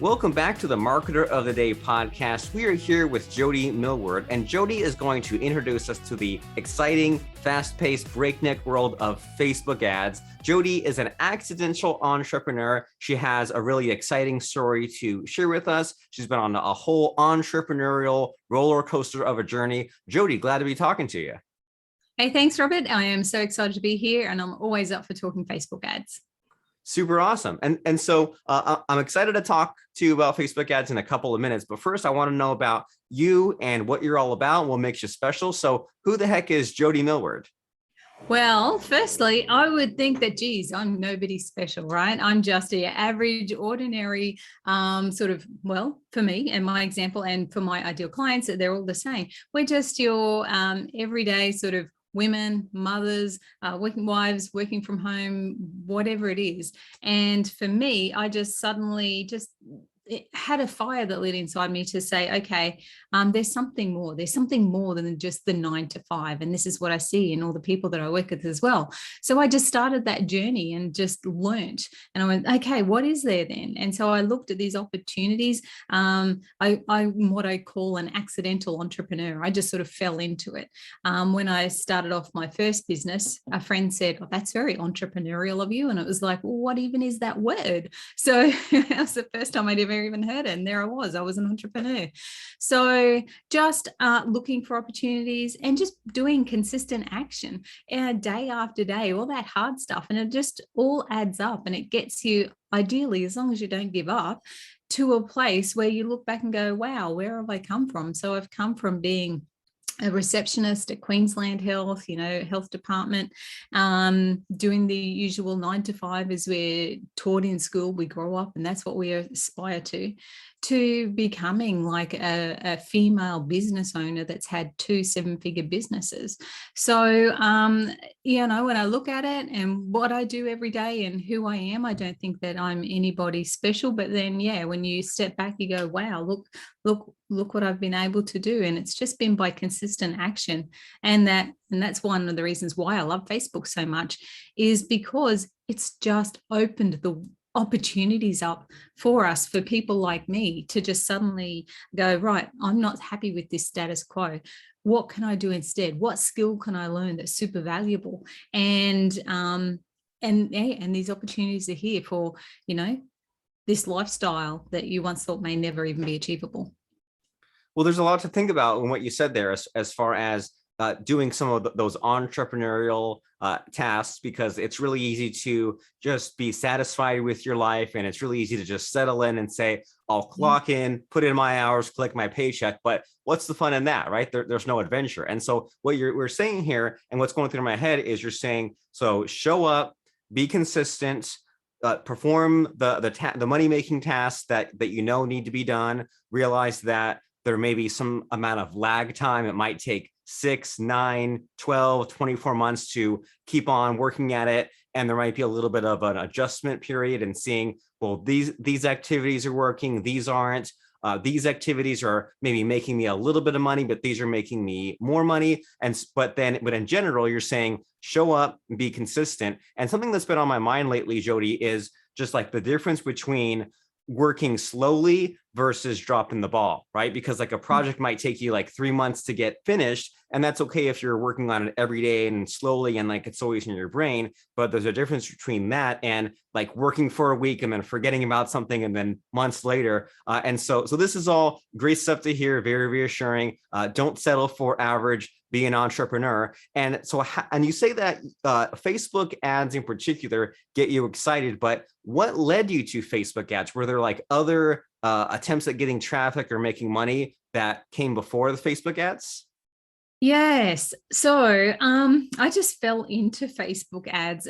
Welcome back to the Marketer of the Day podcast. We are here with Jody Milward, and Jody is going to introduce us to the exciting, fast-paced, breakneck world of Facebook ads. Jody is an accidental entrepreneur. She has a really exciting story to share with us. She's been on a whole entrepreneurial roller coaster of a journey. Jody, glad to be talking to you. Hey, thanks, Robert. I am so excited to be here, and I'm always up for talking Facebook ads. Super awesome. And so I'm excited to talk to you about Facebook ads in a couple of minutes. But first, I want to know about you and what you're all about, what makes you special. So who the heck is Jody Milward? Well, firstly, I would think that, geez, I'm nobody special, right? I'm just your average, ordinary for me and my example, and for my ideal clients, they're all the same. We're just your everyday sort of women, mothers, working wives, working from home, whatever it is. And for me, I just suddenly it had a fire that lit inside me to say, okay, there's something more. There's something more than just the 9 to 5. And this is what I see in all the people that I work with as well. So I just started that journey and just learnt. And I went, okay, what is there then? And so I looked at these opportunities. I'm what I call an accidental entrepreneur. I just sort of fell into it. When I started off my first business, a friend said, oh, that's very entrepreneurial of you. And it was like, well, what even is that word? So that was the first time I'd ever even heard it, and there I was an entrepreneur. So just looking for opportunities and just doing consistent action day after day, all that hard stuff, and it just all adds up, and it gets you, ideally, as long as you don't give up, to a place where you look back and go, wow, where have I come from? So I've come from being a receptionist at Queensland Health, health department, doing the usual 9 to 5 as we're taught in school. We grow up and that's what we aspire to becoming like a female business owner that's had 2 7-figure businesses. So, when I look at it and what I do every day and who I am, I don't think that I'm anybody special. But then, when you step back, you go, wow, look what I've been able to do. And it's just been by consistent action. And that's one of the reasons why I love Facebook so much, is because it's just opened the opportunities up for us, for people like me, to just suddenly go, right, I'm not happy with this status quo. What can I do instead? What skill can I learn that's super valuable? And these opportunities are here for, this lifestyle that you once thought may never even be achievable. Well, there's a lot to think about in what you said there, as far as doing some of those entrepreneurial tasks, because it's really easy to just be satisfied with your life, and it's really easy to just settle in and say, I'll clock in, put in my hours, collect my paycheck. But what's the fun in that, right? There's no adventure. And so what we're saying here, and what's going through my head, is you're saying, so show up, be consistent, perform the money-making tasks that need to be done. Realize that there may be some amount of lag time. It might take 6, 9, 12, 24 months to keep on working at it. And there might be a little bit of an adjustment period and seeing, well, these activities are working, these aren't. These activities are maybe making me a little bit of money, but these are making me more money. But in general, you're saying show up and be consistent. And something that's been on my mind lately, Jody, is just like the difference between working slowly versus dropping the ball, right? Because like a project might take you like 3 months to get finished, and that's okay if you're working on it every day and slowly and like it's always in your brain. But there's a difference between that and like working for a week and then forgetting about something and then months later. And so this is all great stuff to hear, very reassuring. Don't settle for average, be an entrepreneur. And so, and you say that Facebook ads in particular get you excited, but what led you to Facebook ads? Were there like other attempts at getting traffic or making money that came before the Facebook ads? Yes. So I just fell into Facebook ads.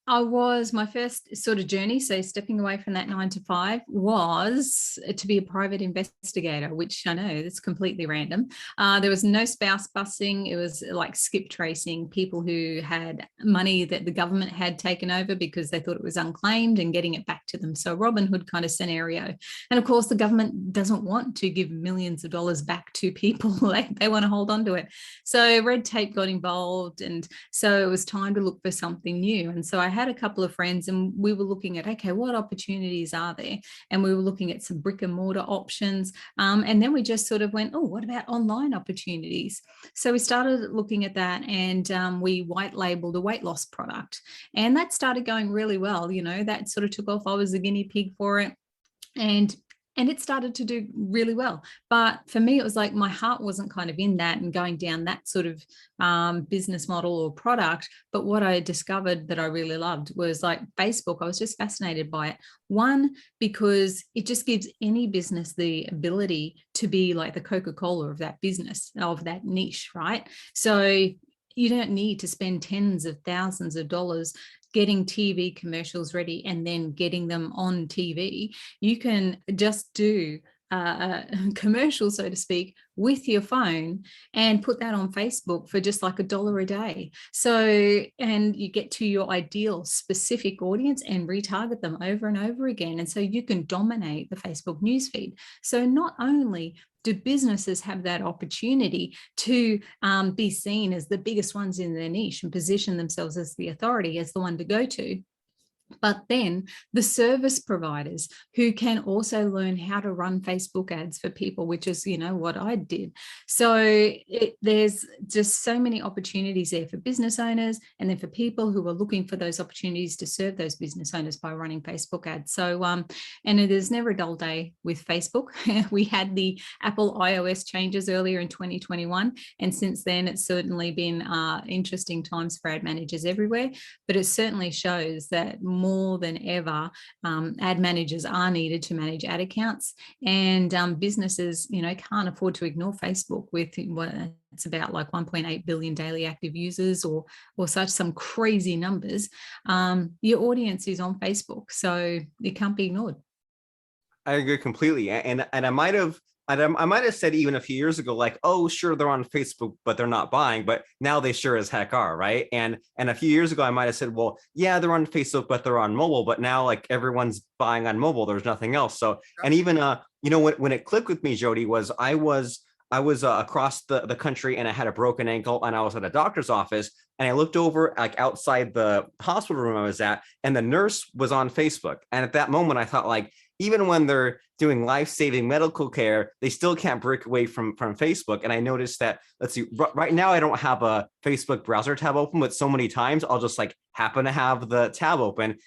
My first sort of journey, so stepping away from that 9 to 5, was to be a private investigator, which I know it's completely random. There was no spouse busing. It was like skip tracing people who had money that the government had taken over because they thought it was unclaimed and getting it back to them. So Robin Hood kind of scenario. And of course, the government doesn't want to give millions of dollars back to people. They want to hold on to it. So red tape got involved. And so it was time to look for something new. And so I had a couple of friends and we were looking at, okay, what opportunities are there? And we were looking at some brick and mortar options. And then we just sort of went, oh, what about online opportunities? So we started looking at that, and we white labeled a weight loss product. And that started going really well. That sort of took off. I was a guinea pig for it. And it started to do really well. But for me, it was like my heart wasn't kind of in that and going down that sort of business model or product. But what I discovered that I really loved was like Facebook. I was just fascinated by it. One, because it just gives any business the ability to be like the Coca-Cola of that business, of that niche, right? So you don't need to spend tens of thousands of dollars getting TV commercials ready and then getting them on TV. You can just do a commercial, so to speak, with your phone and put that on Facebook for just like $1 a day. So, and you get to your ideal specific audience and retarget them over and over again. And so you can dominate the Facebook newsfeed. So not only do businesses have that opportunity to be seen as the biggest ones in their niche and position themselves as the authority, as the one to go to, but then the service providers who can also learn how to run Facebook ads for people, which is, what I did. So there's just so many opportunities there for business owners, and then for people who are looking for those opportunities to serve those business owners by running Facebook ads. So, and it is never a dull day with Facebook. We had the Apple iOS changes earlier in 2021. And since then, it's certainly been interesting times for ad managers everywhere, but it certainly shows that more than ever, ad managers are needed to manage ad accounts, and businesses, can't afford to ignore Facebook with what it's about like 1.8 billion daily active users or such, some crazy numbers. Your audience is on Facebook, so it can't be ignored. I agree completely. And I might have said even a few years ago, like, oh, sure, they're on Facebook, but they're not buying. But now they sure as heck are, right? And a few years ago, I might have said, well, yeah, they're on Facebook, but they're on mobile. But now, like, everyone's buying on mobile. There's nothing else. So, and even when it clicked with me, Jody, was I was across the country, and I had a broken ankle, and I was at a doctor's office, and I looked over like outside the hospital room I was at, and the nurse was on Facebook. And at that moment, I thought, like, even when they're doing life-saving medical care, they still can't break away from Facebook. And I noticed that, let's see, right now I don't have a Facebook browser tab open, but so many times I'll just like happen to have the tab open.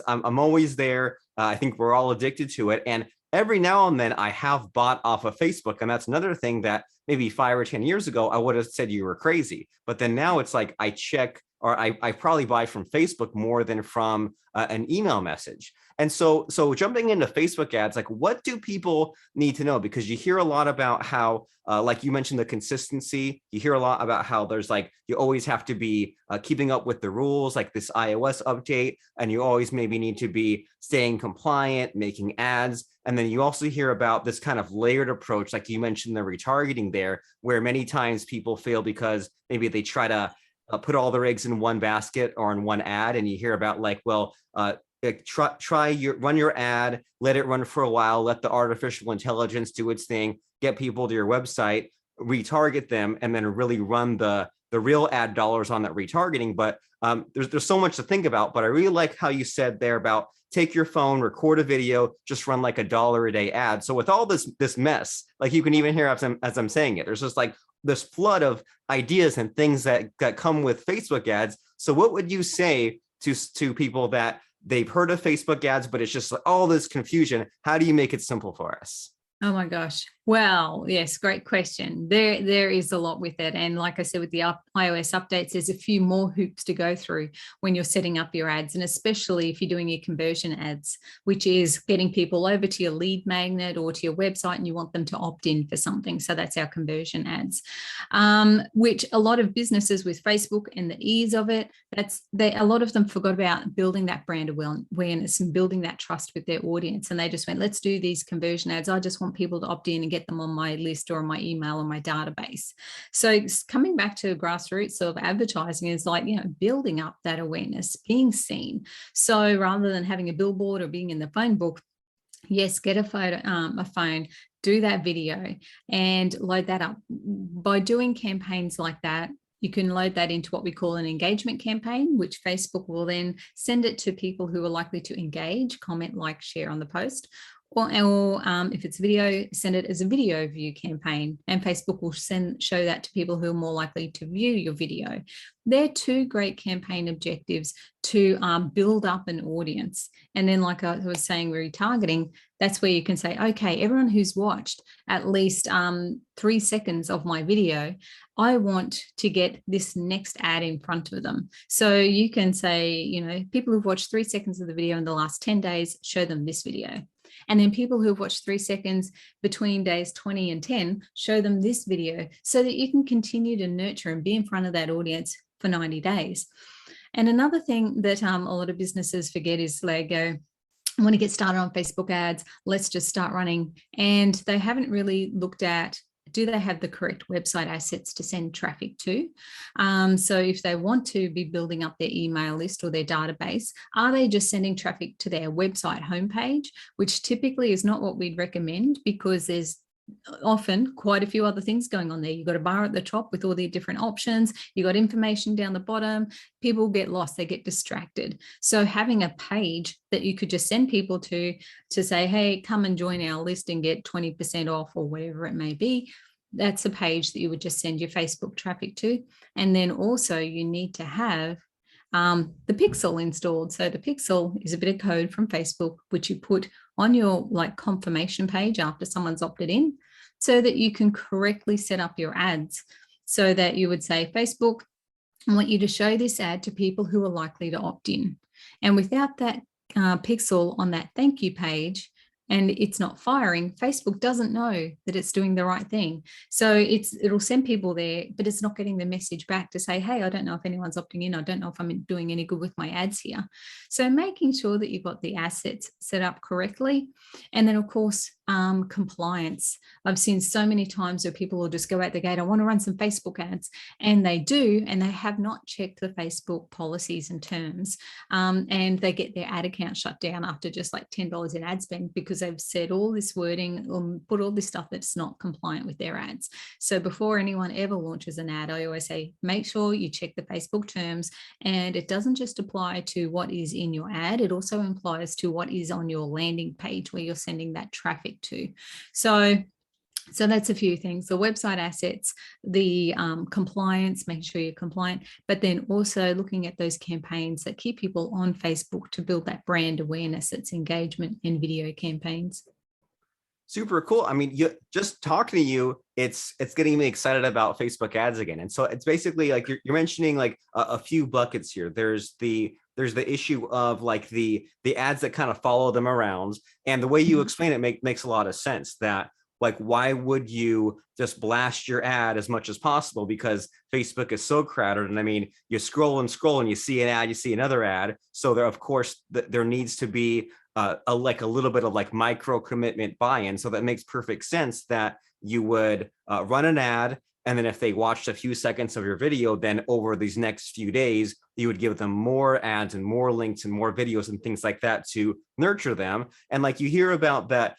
I'm always there. I think we're all addicted to it. And every now and then I have bought off of Facebook. And that's another thing that maybe 5 or 10 years ago, I would have said you were crazy. But then now it's like I check, or I probably buy from Facebook more than from an email message. And so jumping into Facebook ads, like, what do people need to know? Because you hear a lot about how, like you mentioned, the consistency. You hear a lot about how there's like, you always have to be keeping up with the rules, like this iOS update, and you always maybe need to be staying compliant, making ads. And then you also hear about this kind of layered approach, like you mentioned, the retargeting there, where many times people fail because maybe they try to put all their eggs in one basket or in one ad. And you hear about like, well, run your ad, let it run for a while, let the artificial intelligence do its thing, get people to your website, retarget them, and then really run the real ad dollars on that retargeting. But there's so much to think about. But I really like how you said there about take your phone, record a video, just run like $1 a day ad. So with all this mess, like you can even hear as I'm saying it, there's just like this flood of ideas and things that come with Facebook ads. So what would you say to people that they've heard of Facebook ads, but it's just like all this confusion? How do you make it simple for us? Oh my gosh. Well, yes, great question. There is a lot with it. And like I said, with the iOS updates, there's a few more hoops to go through when you're setting up your ads, and especially if you're doing your conversion ads, which is getting people over to your lead magnet or to your website and you want them to opt in for something. So that's our conversion ads, which a lot of businesses with Facebook and the ease of it, a lot of them forgot about building that brand awareness and building that trust with their audience. And they just went, let's do these conversion ads. I just want people to opt in and get them on my list or my email or my database. So coming back to grassroots of advertising is like, building up that awareness, being seen. So rather than having a billboard or being in the phone book, yes, get a phone, do that video and load that up. By doing campaigns like that, you can load that into what we call an engagement campaign, which Facebook will then send it to people who are likely to engage, comment, like, share on the post. Or if it's video, send it as a video view campaign, and Facebook will show that to people who are more likely to view your video. They're two great campaign objectives to build up an audience. And then, like I was saying, retargeting, that's where you can say, okay, everyone who's watched at least 3 seconds of my video, I want to get this next ad in front of them. So you can say, you know, people who've watched 3 seconds of the video in the last 10 days, show them this video. And then people who have watched 3 seconds between days 20 and 10, show them this video, so that you can continue to nurture and be in front of that audience for 90 days. And another thing that a lot of businesses forget is they go, I want to get started on Facebook ads, let's just start running. And they haven't really looked at, do they have the correct website assets to send traffic to? So if they want to be building up their email list or their database, are they just sending traffic to their website homepage, which typically is not what we'd recommend, because there's often quite a few other things going on there. You've got a bar at the top with all the different options. You've got information down the bottom. People get lost, they get distracted. So having a page that you could just send people to say, hey, come and join our list and get 20% off or whatever it may be. That's a page that you would just send your Facebook traffic to. And then also you need to have the pixel installed. So the pixel is a bit of code from Facebook, which you put on your confirmation page after someone's opted in, so that you can correctly set up your ads. So that you would say, Facebook, I want you to show this ad to people who are likely to opt in. And without that pixel on that thank you page, and it's not firing, Facebook doesn't know that it's doing the right thing. So it'll send people there, but it's not getting the message back to say, hey, I don't know if anyone's opting in. I don't know if I'm doing any good with my ads here. So making sure that you've got the assets set up correctly. And then, of course, compliance. I've seen so many times where people will just go out the gate, I want to run some Facebook ads. And they do, and they have not checked the Facebook policies and terms. And they get their ad account shut down after just like $10 in ad spend, because they've said all this wording, put all this stuff that's not compliant with their ads. So before anyone ever launches an ad, I always say, make sure you check the Facebook terms. And it doesn't just apply to what is in your ad, it also applies to what is on your landing page where you're sending that traffic to. So that's a few things: the website assets, the compliance, making sure you're compliant, but then also looking at those campaigns that keep people on Facebook to build that brand awareness, its engagement in video campaigns. Super cool. I mean, just talking to you, it's getting me excited about Facebook ads again. And so it's basically like you're mentioning like a few buckets here. There's the issue of like the ads that kind of follow them around, and the way you explain it makes a lot of sense. That like, why would you just blast your ad as much as possible? Because Facebook is so crowded. And I mean, you scroll and scroll and you see an ad, you see another ad. So there, of course, there needs to be a little bit of like micro commitment buy-in. So that makes perfect sense that you would run an ad. And then if they watched a few seconds of your video, then over these next few days, you would give them more ads and more links and more videos and things like that to nurture them. And like you hear about that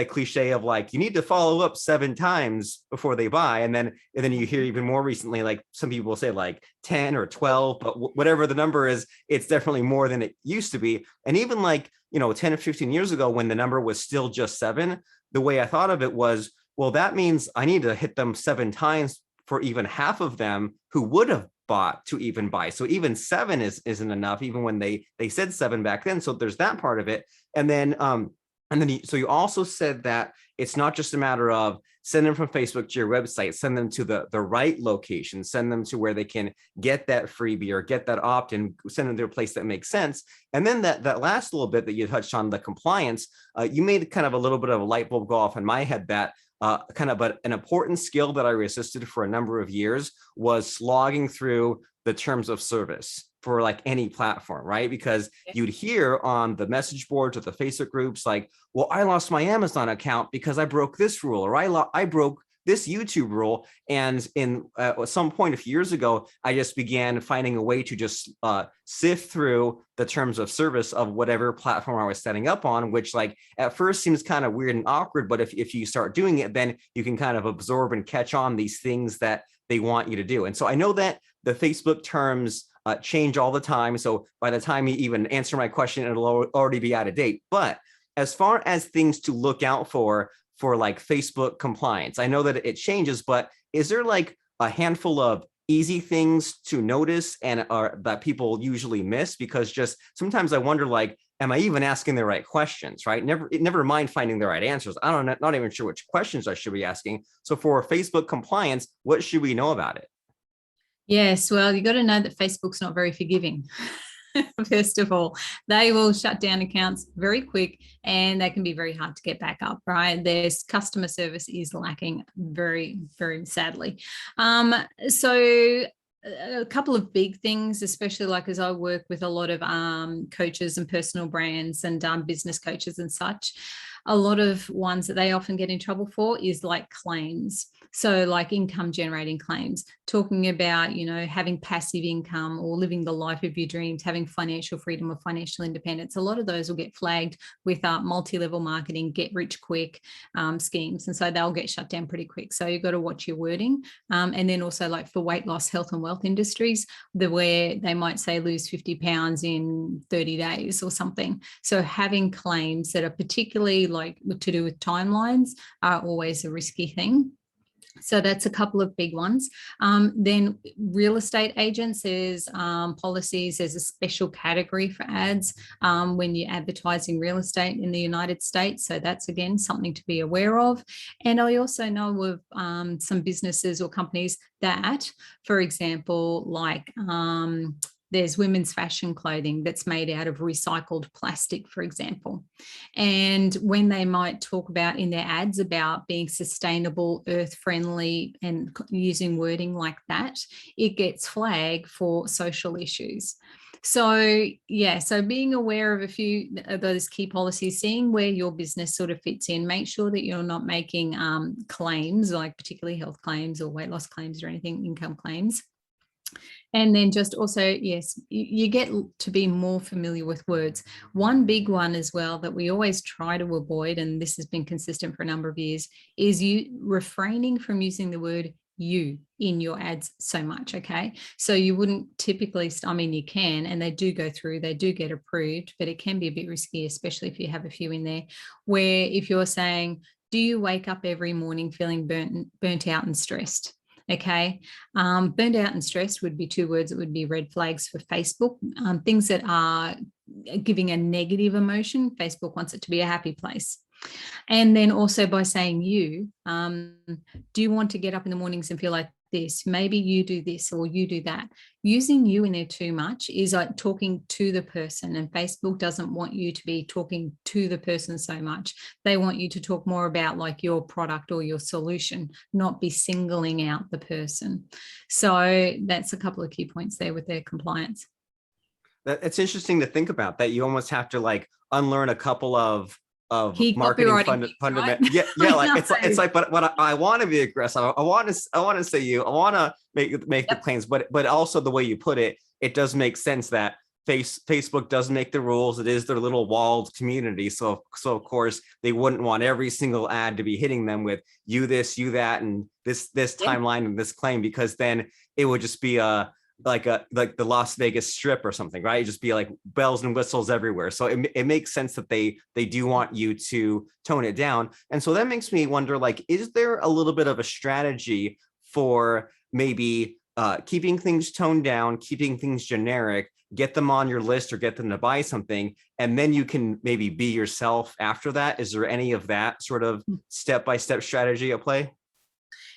cliche of like, you need to follow up 7 times before they buy. And then you hear even more recently, like some people say like 10 or 12, but whatever the number is, it's definitely more than it used to be. And even like, 10 or 15 years ago, when the number was still just 7, the way I thought of it was, well, that means I need to hit them 7 times for even half of them who would have bought to even buy. So even 7 isn't enough, even when they said 7 back then. So there's that part of it. And then so you also said that it's not just a matter of send them from Facebook to your website, send them to the right location, send them to where they can get that freebie or get that opt-in, send them to a place that makes sense. And then that last little bit that you touched on, the compliance, you made kind of a little bit of a light bulb go off in my head that an important skill that I resisted for a number of years was slogging through the terms of service for like any platform, right? Because you'd hear on the message boards or the Facebook groups, like, well, I lost my Amazon account because I broke this rule, or I broke this YouTube rule. And in at some point a few years ago, I just began finding a way to just sift through the terms of service of whatever platform I was setting up on, which like at first seems kind of weird and awkward, but if you start doing it, then you can kind of absorb and catch on these things that they want you to do. And so I know that the Facebook terms change all the time. So by the time you even answer my question, it'll already be out of date. But as far as things to look out for like Facebook compliance, I know that it changes, but is there like a handful of easy things to notice and that people usually miss? Because just sometimes I wonder, like, am I even asking the right questions, right? Never mind finding the right answers. I don't know, not even sure which questions I should be asking. So for Facebook compliance, what should we know about it? Yes, well, you got to know that Facebook's not very forgiving. First of all, they will shut down accounts very quick and they can be very hard to get back up, right? Their customer service is lacking very, very sadly. So a couple of big things, especially like as I work with a lot of coaches and personal brands and business coaches and such, a lot of ones that they often get in trouble for is like claims. So like income generating claims, talking about, you know, having passive income or living the life of your dreams, having financial freedom or financial independence. A lot of those will get flagged with multi-level marketing, get rich quick schemes. And so they'll get shut down pretty quick. So you've got to watch your wording. And then also like for weight loss, health and wealth industries, where they might say lose 50 pounds in 30 days or something. So having claims that are particularly like to do with timelines are always a risky thing. So that's a couple of big ones. Then real estate agents, there's policies, there's a special category for ads when you're advertising real estate in the United States. So that's, again, something to be aware of. And I also know of some businesses or companies that, for example, like there's women's fashion clothing that's made out of recycled plastic, for example. And when they might talk about in their ads about being sustainable, earth friendly, and using wording like that, it gets flagged for social issues. So yeah, so being aware of a few of those key policies, seeing where your business sort of fits in, make sure that you're not making claims like particularly health claims or weight loss claims or anything, income claims. And then just also, yes, you get to be more familiar with words. One big one as well that we always try to avoid, and this has been consistent for a number of years, is you refraining from using the word you in your ads so much. Okay. So you wouldn't typically, I mean, you can, and they do go through, they do get approved, but it can be a bit risky, especially if you have a few in there, where if you're saying, do you wake up every morning feeling burnt out and stressed? Okay. Burned out and stressed would be two words that would be red flags for Facebook. Things that are giving a negative emotion, Facebook wants it to be a happy place. And then also by saying you, do you want to get up in the mornings and feel like this? Maybe you do this or you do that. Using you in there too much is like talking to the person, and Facebook doesn't want you to be talking to the person so much. They want you to talk more about like your product or your solution, not be singling out the person. So that's a couple of key points there with their compliance. It's interesting to think about that. You almost have to like unlearn a couple of Key marketing copywriting fundamental. right? Yeah, like it's like, but I want to be aggressive. I want to say you. I want to make the claims, but also the way you put it, it does make sense that Facebook does make the rules. It is their little walled community. So of course they wouldn't want every single ad to be hitting them with you this, you that, and this timeline and this claim, because then it would just be like the Las Vegas Strip or something, right? It'd just be like bells and whistles everywhere. So it makes sense that they do want you to tone it down. And so that makes me wonder, like, is there a little bit of a strategy for maybe keeping things toned down, keeping things generic, get them on your list or get them to buy something, and then you can maybe be yourself after that? Is there any of that sort of step-by-step strategy at play?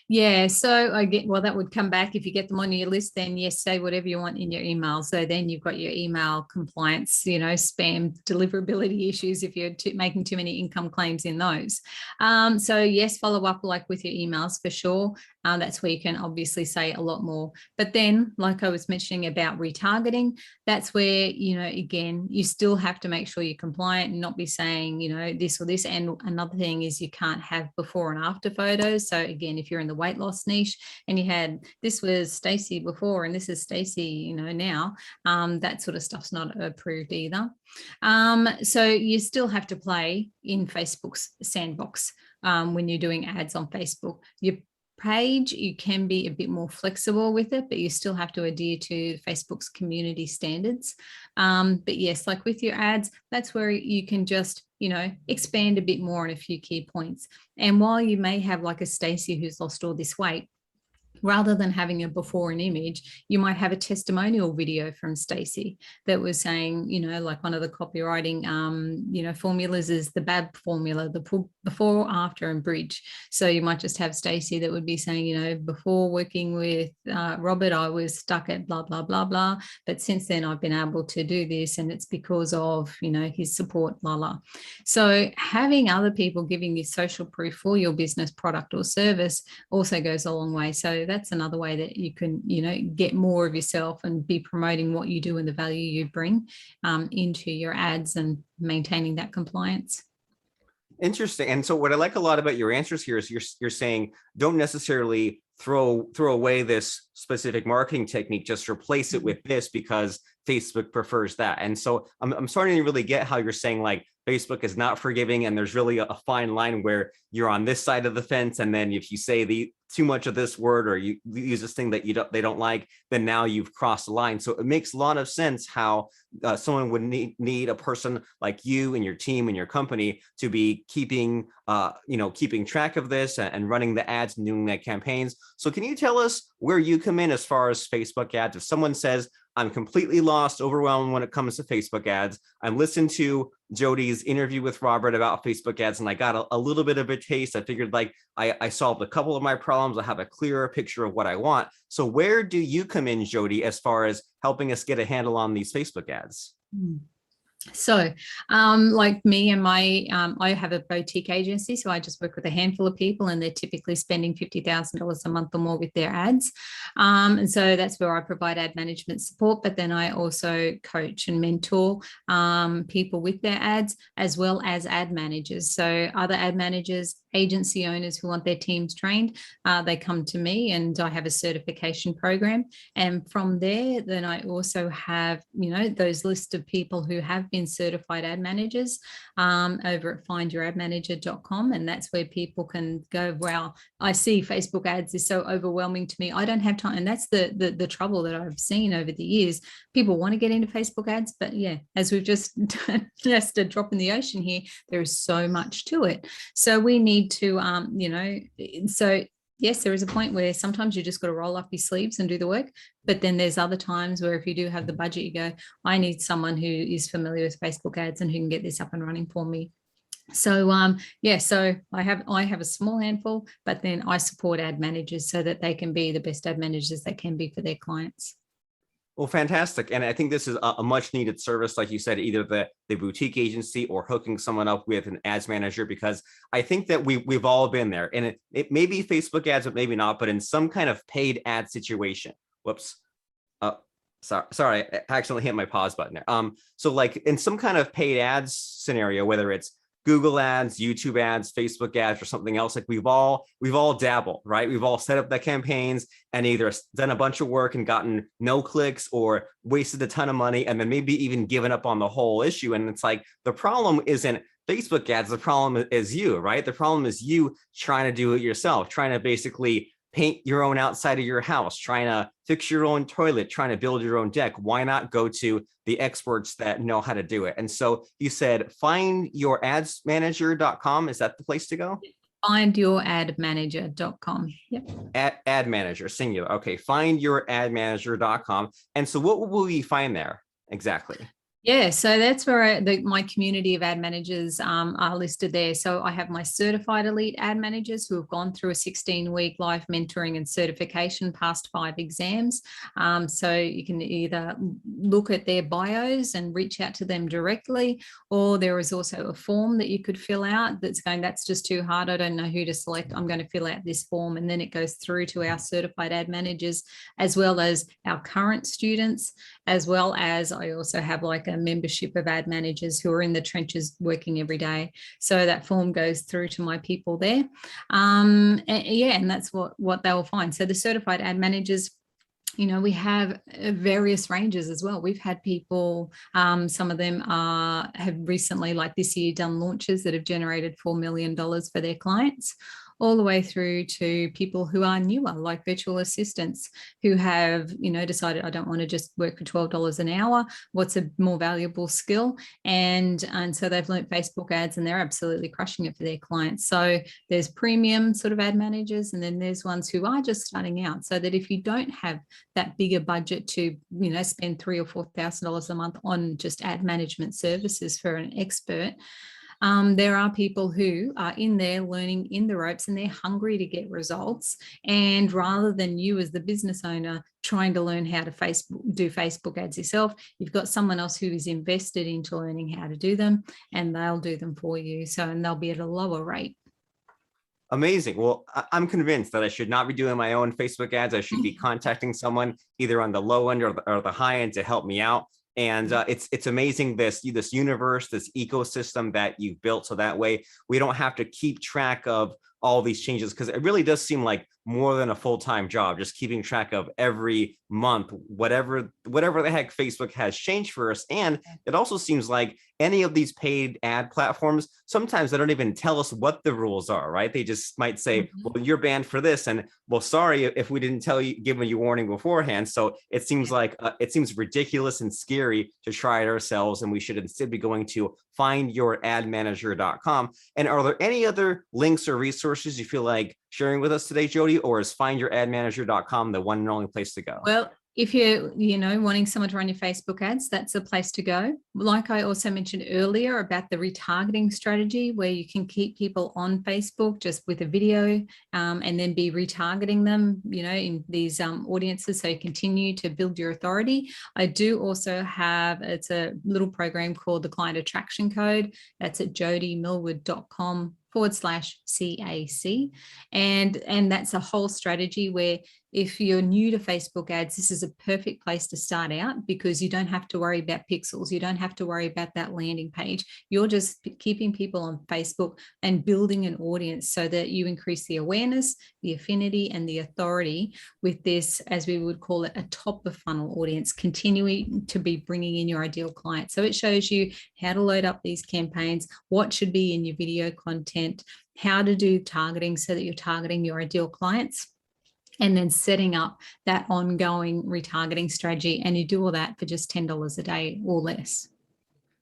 Yeah, so well, that would come back if you get them on your list, then yes, say whatever you want in your email. So then you've got your email compliance, spam deliverability issues if you're making too many income claims in those. So yes, follow up like with your emails for sure. That's where you can obviously say a lot more. But then, like I was mentioning about retargeting, that's where, again, you still have to make sure you're compliant and not be saying, this or this. And another thing is you can't have before and after photos. So again, if you're in the weight loss niche and you had, this was Stacey before and this is Stacey, now, that sort of stuff's not approved either. So you still have to play in Facebook's sandbox when you're doing ads on Facebook. page, you can be a bit more flexible with it, but you still have to adhere to Facebook's community standards. But yes, like with your ads, that's where you can just, expand a bit more on a few key points. And while you may have like a Stacey who's lost all this weight, rather than having a before an image, you might have a testimonial video from Stacey that was saying, like one of the copywriting, formulas is the BAB formula, the before, after, and bridge. So you might just have Stacey that would be saying, before working with Robert, I was stuck at blah, blah, blah, blah. But since then, I've been able to do this, and it's because of, his support, blah, blah. So having other people giving you social proof for your business, product, or service also goes a long way. So that's another way that you can, get more of yourself and be promoting what you do and the value you bring into your ads and maintaining that compliance. Interesting. And so what I like a lot about your answers here is you're saying don't necessarily throw away this specific marketing technique, just replace it with this because Facebook prefers that. And so I'm starting to really get how you're saying like Facebook is not forgiving, and there's really a fine line where you're on this side of the fence, and then if you say too much of this word or you use this thing that they don't like, then now you've crossed the line. So it makes a lot of sense how someone would need a person like you and your team and your company to be keeping track of this and running the ads and doing the campaigns. So can you tell us where you come in as far as Facebook ads? If someone says, I'm completely lost, overwhelmed when it comes to Facebook ads, I'm listening to Jody's interview with Robert about Facebook ads, and I got a little bit of a taste. I figured like I solved a couple of my problems. I have a clearer picture of what I want. So where do you come in, Jody, as far as helping us get a handle on these Facebook ads? So like me and I have a boutique agency, so I just work with a handful of people, and they're typically spending $50,000 a month or more with their ads. And so that's where I provide ad management support, but then I also coach and mentor people with their ads, as well as ad managers. So other ad managers, agency owners who want their teams trained, they come to me, and I have a certification program. And from there, then I also have, those list of people who have been certified ad managers over at findyouradmanager.com. And that's where people can go, wow, I see Facebook ads is so overwhelming to me. I don't have time. And that's the trouble that I've seen over the years. People want to get into Facebook ads, but yeah, as we've just a drop in the ocean here, there is so much to it. So we need to, so yes, there is a point where sometimes you just got to roll up your sleeves and do the work. But then there's other times where if you do have the budget, you go, I need someone who is familiar with Facebook ads and who can get this up and running for me. So so I have a small handful, but then I support ad managers so that they can be the best ad managers they can be for their clients. Well, fantastic. And I think this is a much needed service, like you said, either the boutique agency or hooking someone up with an ads manager, because I think that we've all been there, and it may be Facebook ads, but maybe not, but in some kind of paid ad situation. Whoops. Sorry, I accidentally hit my pause button there. So like in some kind of paid ads scenario, whether it's Google ads, YouTube ads, Facebook ads, or something else, like we've all dabbled, right? We've all set up the campaigns and either done a bunch of work and gotten no clicks, or wasted a ton of money, and then maybe even given up on the whole issue. And it's like, the problem isn't Facebook ads, the problem is you, right? The problem is you trying to do it yourself, trying to basically paint your own outside of your house, trying to fix your own toilet, trying to build your own deck. Why not go to the experts that know how to do it? And so you said findyouradmanager.com. Is that the place to go? Findyouradmanager.com. Yep. Ad manager, singular. Okay, findyouradmanager.com. And so what will we find there exactly? Yeah, so that's where my community of ad managers are listed there. So I have my certified elite ad managers who have gone through a 16-week live mentoring and certification, passed 5 exams. So you can either look at their bios and reach out to them directly, or there is also a form that you could fill out that's just too hard. I don't know who to select. I'm going to fill out this form, and then it goes through to our certified ad managers, as well as our current students, as well as I also have like a membership of ad managers who are in the trenches working every day. So that form goes through to my people there. And that's what they will find. So the certified ad managers, we have various ranges as well. We've had people, some of them have recently, like this year, done launches that have generated $4 million for their clients. all the way through to people who are newer, like virtual assistants who have, decided I don't want to just work for $12 an hour. What's a more valuable skill? And so they've learned Facebook ads and they're absolutely crushing it for their clients. So there's premium sort of ad managers, and then there's ones who are just starting out, so that if you don't have that bigger budget to, spend $3,000 or $4,000 a month on just ad management services for an expert, there are people who are in there learning in the ropes and they're hungry to get results. And rather than you as the business owner trying to learn how to do Facebook ads yourself, you've got someone else who is invested into learning how to do them, and they'll do them for you. And they'll be at a lower rate. Amazing. Well, I'm convinced that I should not be doing my own Facebook ads. I should be contacting someone either on the low end or the high end to help me out. And it's amazing, this universe, this ecosystem that you've built, so that way we don't have to keep track of all these changes, because it really does seem like more than a full-time job, just keeping track of every month, whatever the heck Facebook has changed for us. And it also seems like any of these paid ad platforms, sometimes they don't even tell us what the rules are, right? They just might say, well, you're banned for this. And well, sorry if we didn't give you warning beforehand. So it seems like it seems ridiculous and scary to try it ourselves. And we should instead be going to findyouradmanager.com. And are there any other links or resources you feel like sharing with us today, Jody, or is findyouradmanager.com the one and only place to go? Well, if you're, wanting someone to run your Facebook ads, that's the place to go. Like I also mentioned earlier about the retargeting strategy, where you can keep people on Facebook just with a video, and then be retargeting them, in these audiences, so you continue to build your authority. I do also have, it's a little program called the Client Attraction Code. That's at jodymilward.com/CAC. And that's a whole strategy where if you're new to Facebook ads, this is a perfect place to start out, because you don't have to worry about pixels. You don't have to worry about that landing page. You're just keeping people on Facebook and building an audience so that you increase the awareness, the affinity, and the authority with this, as we would call it, a top of funnel audience, continuing to be bringing in your ideal client. So it shows you how to load up these campaigns, what should be in your video content, how to do targeting so that you're targeting your ideal clients, and then setting up that ongoing retargeting strategy. And you do all that for just $10 a day or less.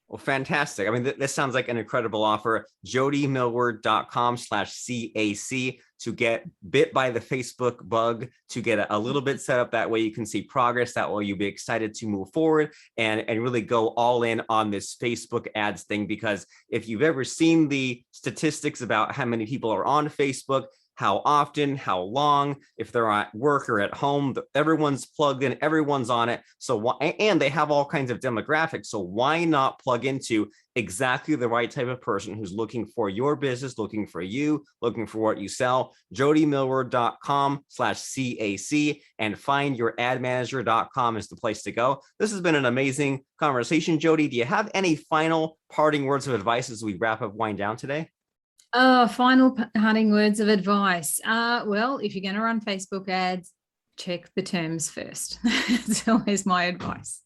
Well, fantastic. I mean, this sounds like an incredible offer. jodymilward.com/CAC to get bit by the Facebook bug, to get a little bit set up. That way you can see progress. That way you'll be excited to move forward and really go all in on this Facebook ads thing. Because if you've ever seen the statistics about how many people are on Facebook, how often, how long, if they're at work or at home, everyone's plugged in, everyone's on it. So, and they have all kinds of demographics. So why not plug into exactly the right type of person who's looking for your business, looking for you, looking for what you sell? jodymilward.com/CAC and findyouradmanager.com is the place to go. This has been an amazing conversation, Jody. Do you have any final parting words of advice as we wrap up, wind down today? Final parting words of advice. Well, if you're going to run Facebook ads, check the terms first. That's always my advice.